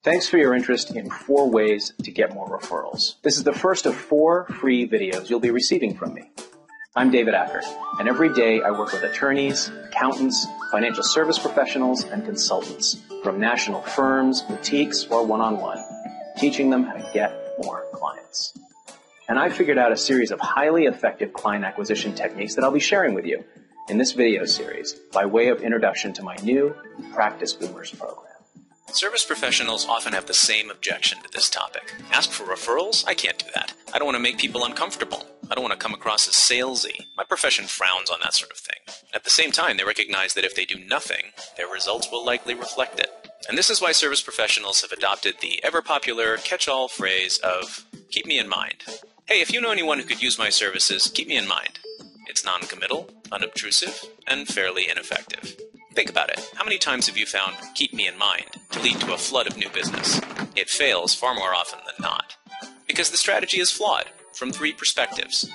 Thanks for your interest in 4 ways to get more referrals. This is the first of 4 free videos you'll be receiving from me. I'm David Ackert, and every day I work with attorneys, accountants, financial service professionals, and consultants from national firms, boutiques, or one-on-one, teaching them how to get more clients. And I've figured out a series of highly effective client acquisition techniques that I'll be sharing with you in this video series by way of introduction to my new Practice Boomers program. Service professionals often have the same objection to this topic. Ask for referrals? I can't do that. I don't want to make people uncomfortable. I don't want to come across as salesy. My profession frowns on that sort of thing. At the same time, they recognize that if they do nothing, their results will likely reflect it. And this is why service professionals have adopted the ever-popular catch-all phrase of, keep me in mind. Hey, if you know anyone who could use my services, keep me in mind. It's non-committal, unobtrusive, and fairly ineffective. Think about it. How many times have you found keep me in mind to lead to a flood of new business? It fails far more often than not. Because the strategy is flawed from 3 perspectives.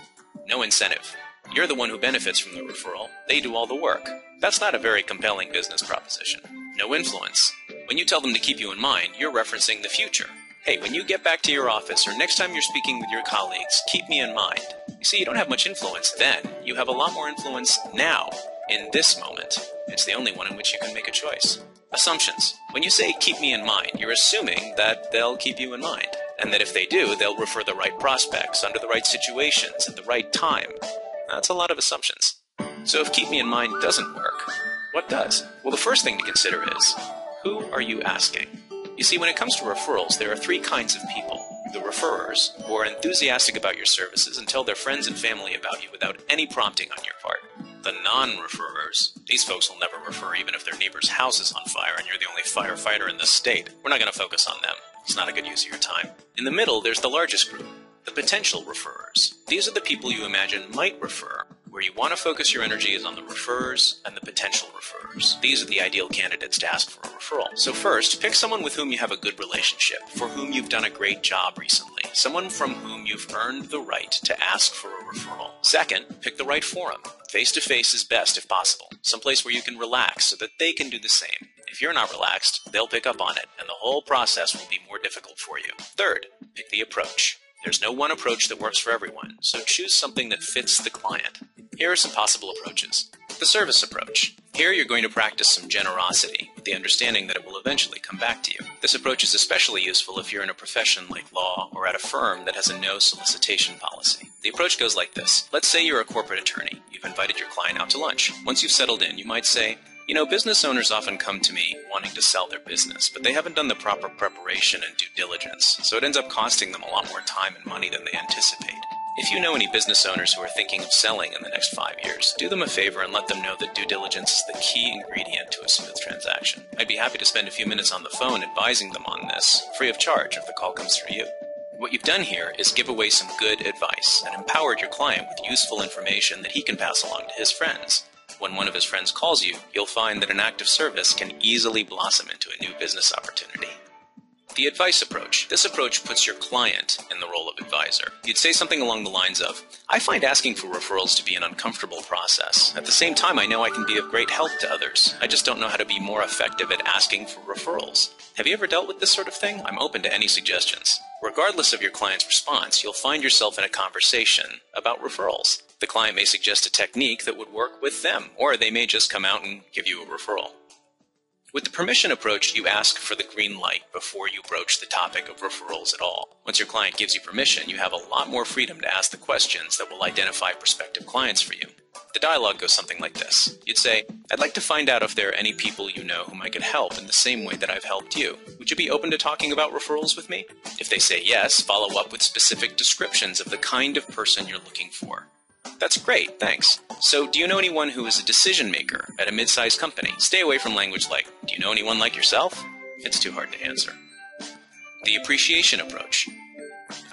No incentive. You're the one who benefits from the referral. They do all the work. That's not a very compelling business proposition. No influence. When you tell them to keep you in mind, you're referencing the future. Hey, when you get back to your office or next time you're speaking with your colleagues, keep me in mind. You see, you don't have much influence then. You have a lot more influence now, in this moment. It's the only one in which you can make a choice. Assumptions. When you say keep me in mind, you're assuming that they'll keep you in mind, and that if they do, they'll refer the right prospects under the right situations at the right time. That's a lot of assumptions. So if keep me in mind doesn't work, what does? Well, the first thing to consider is, who are you asking? You see, when it comes to referrals, there are 3 kinds of people. The referrers, who are enthusiastic about your services and tell their friends and family about you without any prompting on your part. The non-referrers, these folks will never refer even if their neighbor's house is on fire and you're the only firefighter in the state. We're not going to focus on them. It's not a good use of your time. In the middle, there's the largest group, the potential referrers. These are the people you imagine might refer. Where you want to focus your energy is on the referrers and the potential referrers. These are the ideal candidates to ask for a referral. So first, pick someone with whom you have a good relationship, for whom you've done a great job recently, someone from whom you've earned the right to ask for a referral. Second, pick the right forum. Face-to-face is best if possible, someplace where you can relax so that they can do the same. If you're not relaxed, they'll pick up on it, and the whole process will be more difficult for you. Third, pick the approach. There's no one approach that works for everyone, so choose something that fits the client. Here are some possible approaches. The service approach. Here you're going to practice some generosity, with the understanding that it will eventually come back to you. This approach is especially useful if you're in a profession like law or at a firm that has a no solicitation policy. The approach goes like this. Let's say you're a corporate attorney. You've invited your client out to lunch. Once you've settled in, you might say, you know, business owners often come to me wanting to sell their business, but they haven't done the proper preparation and due diligence, so it ends up costing them a lot more time and money than they anticipate. If you know any business owners who are thinking of selling in the next 5 years, do them a favor and let them know that due diligence is the key ingredient to a smooth transaction. I'd be happy to spend a few minutes on the phone advising them on this, free of charge if the call comes through you. What you've done here is give away some good advice and empowered your client with useful information that he can pass along to his friends. When one of his friends calls you, you'll find that an act of service can easily blossom into a new business opportunity. The advice approach. This approach puts your client in the role of advisor. You'd say something along the lines of, I find asking for referrals to be an uncomfortable process. At the same time, I know I can be of great help to others. I just don't know how to be more effective at asking for referrals. Have you ever dealt with this sort of thing? I'm open to any suggestions. Regardless of your client's response, you'll find yourself in a conversation about referrals. The client may suggest a technique that would work with them, or they may just come out and give you a referral. With the permission approach, you ask for the green light before you broach the topic of referrals at all. Once your client gives you permission, you have a lot more freedom to ask the questions that will identify prospective clients for you. The dialogue goes something like this. You'd say, I'd like to find out if there are any people you know whom I could help in the same way that I've helped you. Would you be open to talking about referrals with me? If they say yes, follow up with specific descriptions of the kind of person you're looking for. That's great, thanks. So, do you know anyone who is a decision maker at a mid-sized company? Stay away from language like, do you know anyone like yourself? It's too hard to answer. The appreciation approach.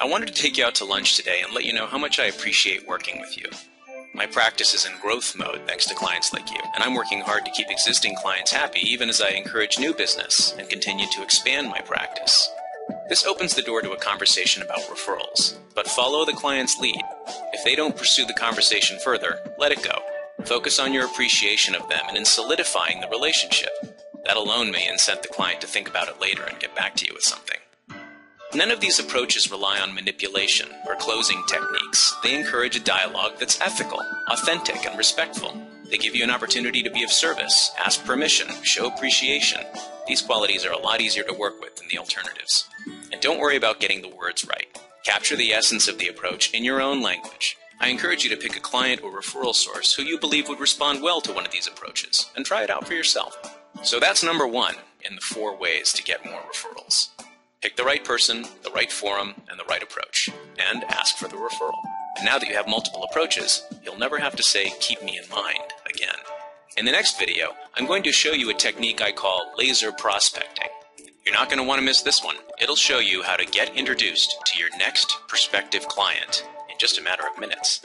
I wanted to take you out to lunch today and let you know how much I appreciate working with you. My practice is in growth mode thanks to clients like you, and I'm working hard to keep existing clients happy even as I encourage new business and continue to expand my practice. This opens the door to a conversation about referrals, but follow the client's lead. If they don't pursue the conversation further, let it go. Focus on your appreciation of them and in solidifying the relationship. That alone may incent the client to think about it later and get back to you with something. None of these approaches rely on manipulation or closing techniques. They encourage a dialogue that's ethical, authentic, and respectful. They give you an opportunity to be of service, ask permission, show appreciation. These qualities are a lot easier to work with than the alternatives. And don't worry about getting the words right. Capture the essence of the approach in your own language. I encourage you to pick a client or referral source who you believe would respond well to one of these approaches, and try it out for yourself. So that's number 1 in the 4 ways to get more referrals. Pick the right person, the right forum, and the right approach, and ask for the referral. And now that you have multiple approaches, you'll never have to say, "keep me in mind," again. In the next video, I'm going to show you a technique I call laser prospecting. You're not going to want to miss this one. It'll show you how to get introduced to your next prospective client in just a matter of minutes.